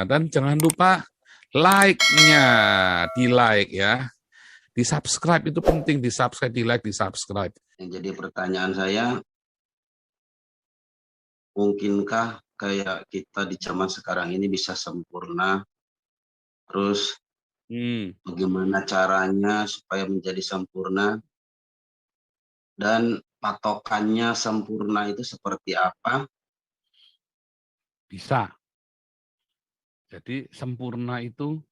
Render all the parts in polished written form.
dan jangan lupa like-nya, di-like ya. Di-subscribe itu penting, di-subscribe, di-like, di-subscribe. Yang jadi pertanyaan saya, mungkinkah kayak kita di zaman sekarang ini bisa sempurna? Terus bagaimana caranya supaya menjadi sempurna? Dan patokannya sempurna itu seperti apa? Bisa. Jadi sempurna itu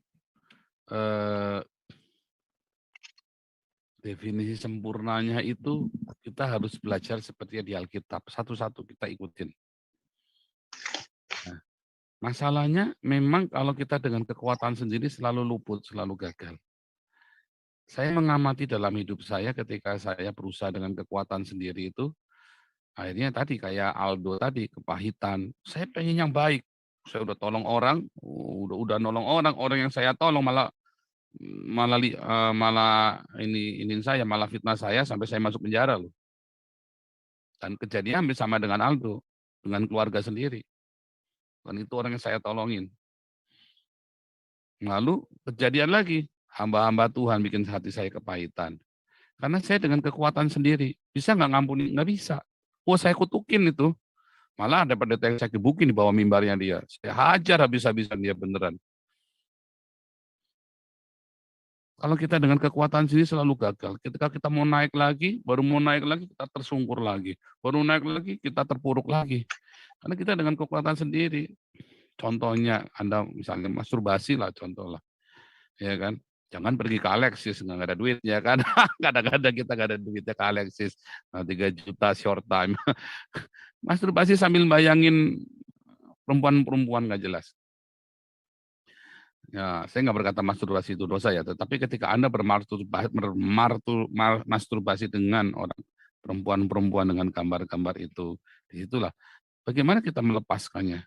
definisi sempurnanya itu kita harus belajar seperti di Alkitab. Satu-satu kita ikutin. Nah, masalahnya memang kalau kita dengan kekuatan sendiri selalu luput, selalu gagal. Saya mengamati dalam hidup saya ketika saya berusaha dengan kekuatan sendiri itu, akhirnya tadi kayak Aldo tadi, kepahitan. Saya pengen yang baik. Saya udah tolong orang, udah nolong orang, orang yang saya tolong malah ini saya malah fitnah saya sampai saya masuk penjara loh. Dan kejadian hampir sama dengan Aldo, dengan keluarga sendiri. Dan itu orang yang saya tolongin. Lalu kejadian lagi, hamba-hamba Tuhan bikin hati saya kepahitan. Karena saya dengan kekuatan sendiri, bisa nggak ngampuni? Nggak bisa. Wah, saya kutukin itu. Malah ada pendeta yang saya gebukin di bawah mimbarnya dia. Saya hajar habis-habisan dia beneran. Kalau kita dengan kekuatan sendiri selalu gagal. Ketika kita mau naik lagi, baru mau naik lagi, kita tersungkur lagi. Baru naik lagi, kita terpuruk lagi. Karena kita dengan kekuatan sendiri. Contohnya, Anda misalnya masturbasi lah contoh lah. Ya kan? Jangan pergi ke Alexis, nggak ada duit, ya kan? Kadang-kadang kita nggak ada duitnya ke Alexis. Nah, 3 juta short time. Masturbasi sambil bayangin perempuan-perempuan nggak jelas. Ya, saya nggak berkata masturbasi itu dosa ya, tetapi ketika Anda bermasturbasi dengan orang perempuan-perempuan dengan gambar-gambar itu, disitulah bagaimana kita melepaskannya.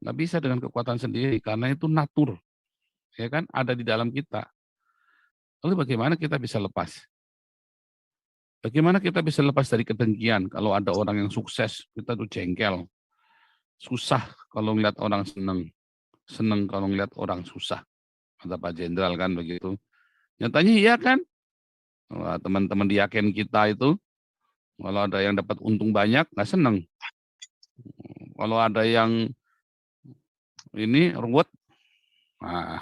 Nggak bisa dengan kekuatan sendiri, karena itu natur, ya kan, ada di dalam kita. Lalu bagaimana kita bisa lepas? Bagaimana kita bisa lepas dari kedengkian? Kalau ada orang yang sukses, kita tuh jengkel. Susah kalau ngeliat orang seneng. Seneng kalau ngeliat orang susah. Kata Pak Jenderal kan begitu. Nyatanya iya kan? Teman-teman di Yaken kita itu, kalau ada yang dapat untung banyak, nggak seneng. Kalau ada yang ini ruwet, nah,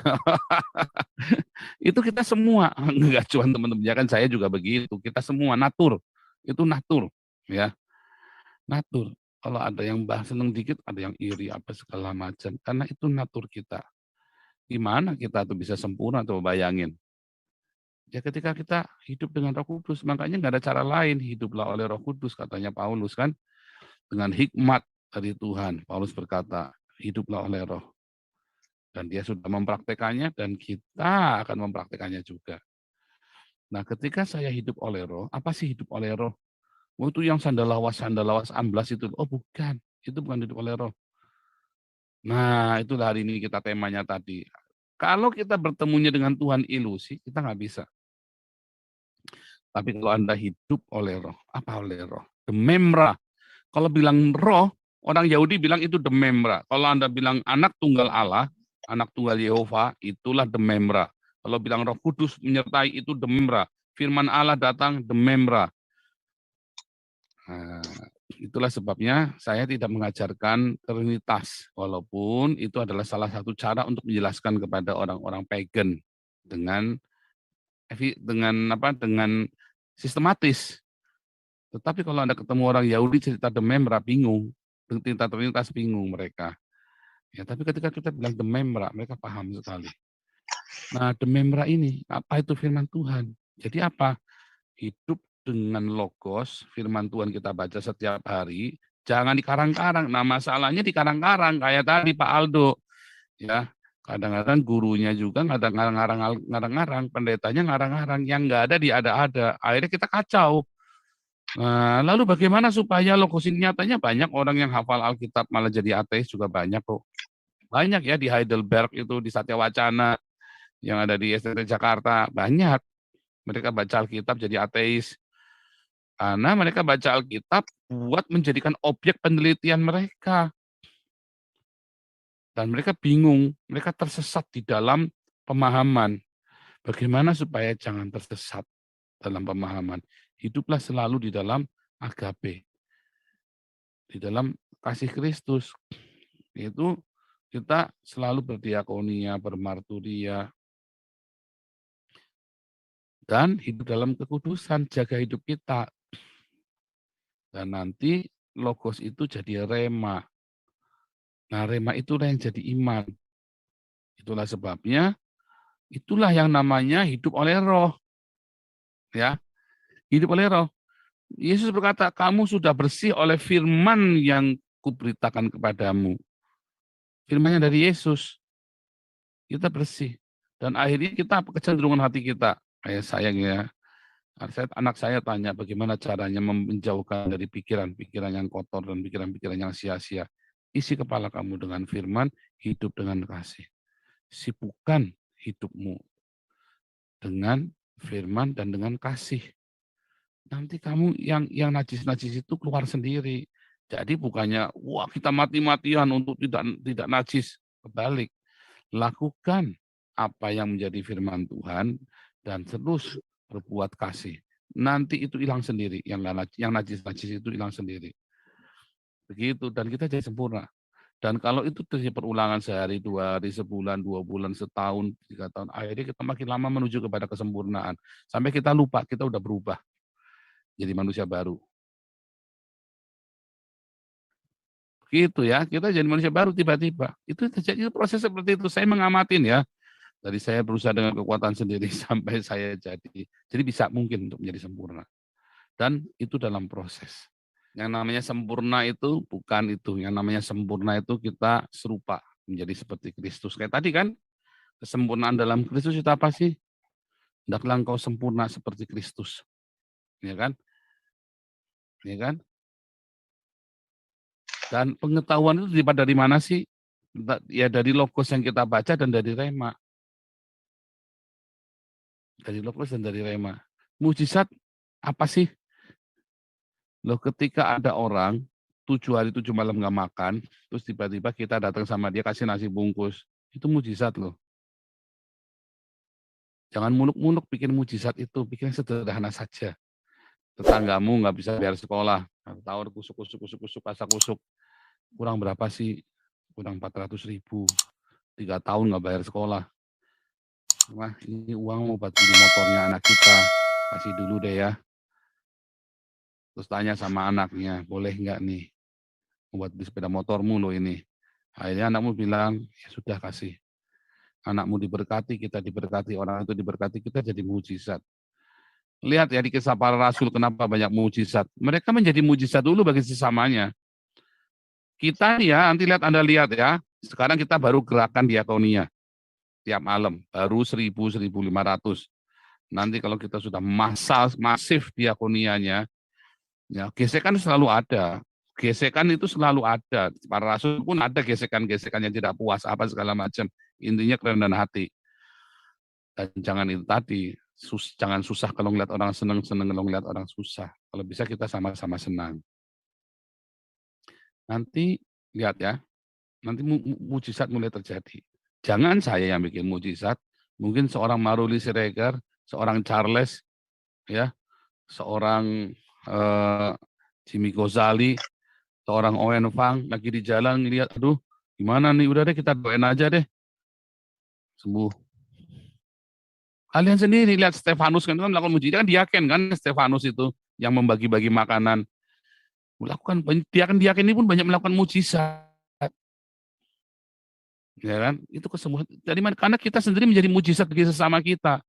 itu kita semua, nggak cuma teman-teman ya kan, saya juga begitu. Kita semua natur, itu natur, ya natur. Kalau ada yang seneng dikit, ada yang iri apa segala macam, karena itu natur kita. Gimana kita tuh bisa sempurna tuh bayangin? Ya ketika kita hidup dengan Roh Kudus, makanya nggak ada cara lain, hiduplah oleh Roh Kudus, katanya Paulus kan, dengan hikmat dari Tuhan. Paulus berkata, hiduplah oleh Roh. Dan dia sudah mempraktekannya, dan kita akan mempraktekannya juga. Nah ketika saya hidup oleh Roh, apa sih hidup oleh Roh? Oh, itu yang sandalawas amblas itu. Oh bukan, itu bukan hidup oleh Roh. Nah itulah hari ini kita temanya tadi. Kalau kita bertemunya dengan Tuhan ilusi, kita nggak bisa. Tapi kalau Anda hidup oleh Roh, apa oleh Roh? Dememra. Kalau bilang Roh, orang Yahudi bilang itu dememra. Kalau Anda bilang anak tunggal Allah, anak tunggal Yehova, itulah dememra. Kalau bilang Roh Kudus menyertai, itu dememra. Firman Allah datang, dememra. Nah, itulah sebabnya saya tidak mengajarkan Trinitas, walaupun itu adalah salah satu cara untuk menjelaskan kepada orang-orang pagan dengan sistematis. Tetapi kalau Anda ketemu orang Yahudi cerita dememra, bingung. Cerita Trinitas bingung mereka. Ya, tapi ketika kita bilang dememra, mereka paham sekali. Nah, dememra ini, apa itu firman Tuhan? Jadi apa? Hidup dengan logos, firman Tuhan kita baca setiap hari, jangan dikarang-karang. Nah, masalahnya dikarang-karang, kayak tadi Pak Aldo. Ya, kadang-kadang gurunya juga ngarang-ngarang, pendetanya ngarang-ngarang, yang nggak ada ada. Akhirnya kita kacau. Nah, lalu bagaimana supaya logos ini nyatanya banyak orang yang hafal Alkitab malah jadi ateis juga banyak kok. Banyak ya di Heidelberg itu, di Satya Wacana, yang ada di STT Jakarta, banyak. Mereka baca Alkitab jadi ateis. Karena mereka baca Alkitab buat menjadikan objek penelitian mereka. Dan mereka bingung, mereka tersesat di dalam pemahaman. Bagaimana supaya jangan tersesat dalam pemahaman? Hiduplah selalu di dalam agape, di dalam kasih Kristus. Itu kita selalu berdiakonia, bermarturia, dan hidup dalam kekudusan, jaga hidup kita. Dan nanti logos itu jadi rema. Nah, rema itulah yang jadi iman. Itulah sebabnya, itulah yang namanya hidup oleh roh. Ya, hidup oleh roh. Yesus berkata, kamu sudah bersih oleh firman yang kuberitakan kepadamu. Firman-nya dari Yesus. Kita bersih. Dan akhirnya kita kecenderungan hati kita. Kayak sayang ya. Anak saya tanya bagaimana caranya menjauhkan dari pikiran-pikiran yang kotor dan pikiran-pikiran yang sia-sia. Isi kepala kamu dengan firman, hidup dengan kasih. Sibukkan hidupmu dengan firman dan dengan kasih. Nanti kamu yang najis-najis itu keluar sendiri. Jadi bukannya wah kita mati-matian untuk tidak najis. Kebalik, lakukan apa yang menjadi firman Tuhan dan terus berbuat kasih. Nanti itu hilang sendiri, yang najis-najis itu hilang sendiri. Begitu, dan kita jadi sempurna. Dan kalau itu terjadi perulangan sehari, 2 hari, sebulan, 2 bulan, setahun, 3 tahun, akhirnya kita makin lama menuju kepada kesempurnaan. Sampai kita lupa, kita udah berubah. Jadi manusia baru. Gitu ya, kita jadi manusia baru tiba-tiba. Itu terjadi proses seperti itu. Saya mengamatin ya. Dari saya berusaha dengan kekuatan sendiri sampai saya jadi bisa mungkin untuk menjadi sempurna. Dan itu dalam proses. Yang namanya sempurna itu bukan itu. Yang namanya sempurna itu kita serupa menjadi seperti Kristus. Kayak tadi kan, kesempurnaan dalam Kristus itu apa sih? Hendaklah engkau sempurna seperti Kristus. Ya kan? Ya kan? Dan pengetahuan itu didapat dari mana sih? Ya dari logos yang kita baca dan dari rema. Dari logos dan dari rema. Mujizat apa sih? Loh, ketika ada orang 7 hari 7 malam nggak makan, terus tiba-tiba kita datang sama dia kasih nasi bungkus, itu mujizat loh. Jangan muluk-muluk bikin mujizat itu, bikin sederhana saja. Tetanggamu nggak bisa bayar sekolah, tawar kusuk, asa kusuk, kurang berapa sih? Kurang 400.000, 3 tahun nggak bayar sekolah. Wah, ini uang mau buat beli motornya anak kita, kasih dulu deh ya. Terus tanya sama anaknya, boleh nggak nih buat beli sepeda motormu loh ini. Akhirnya anakmu bilang, ya sudah kasih. Anakmu diberkati, kita diberkati, orang itu diberkati, kita jadi mujizat. Lihat ya di kisah para rasul kenapa banyak mujizat. Mereka menjadi mujizat dulu bagi sesamanya. Kita ya, nanti Anda lihat ya, sekarang kita baru gerakan diakonia. Tiap malam, baru 1.000-1.500. Nanti kalau kita sudah masif diakonianya, ya, gesekan selalu ada. Gesekan itu selalu ada. Para rasul pun ada gesekan-gesekan yang tidak puas, apa segala macam. Intinya kerendahan hati. Dan jangan itu tadi, jangan susah kalau ngeliat orang senang kalau ngeliat orang susah. Kalau bisa kita sama-sama senang. Nanti lihat ya, nanti mujizat mulai terjadi. Jangan saya yang bikin mujizat, mungkin seorang Maruli Siregar, seorang Charles, ya, seorang Jimmy Gozali, seorang Owen Fang lagi di jalan ngelihat, aduh, gimana nih, udah deh kita doain aja deh, sembuh. Kalian sendiri lihat Stefanus kan melakukan mujizat, kan diaken kan Stefanus itu yang membagi-bagi makanan, melakukan diaken ini pun banyak melakukan mujizat, ya kan? Itu kesembuhan dari mana? Karena kita sendiri menjadi mujizat bagi sesama kita.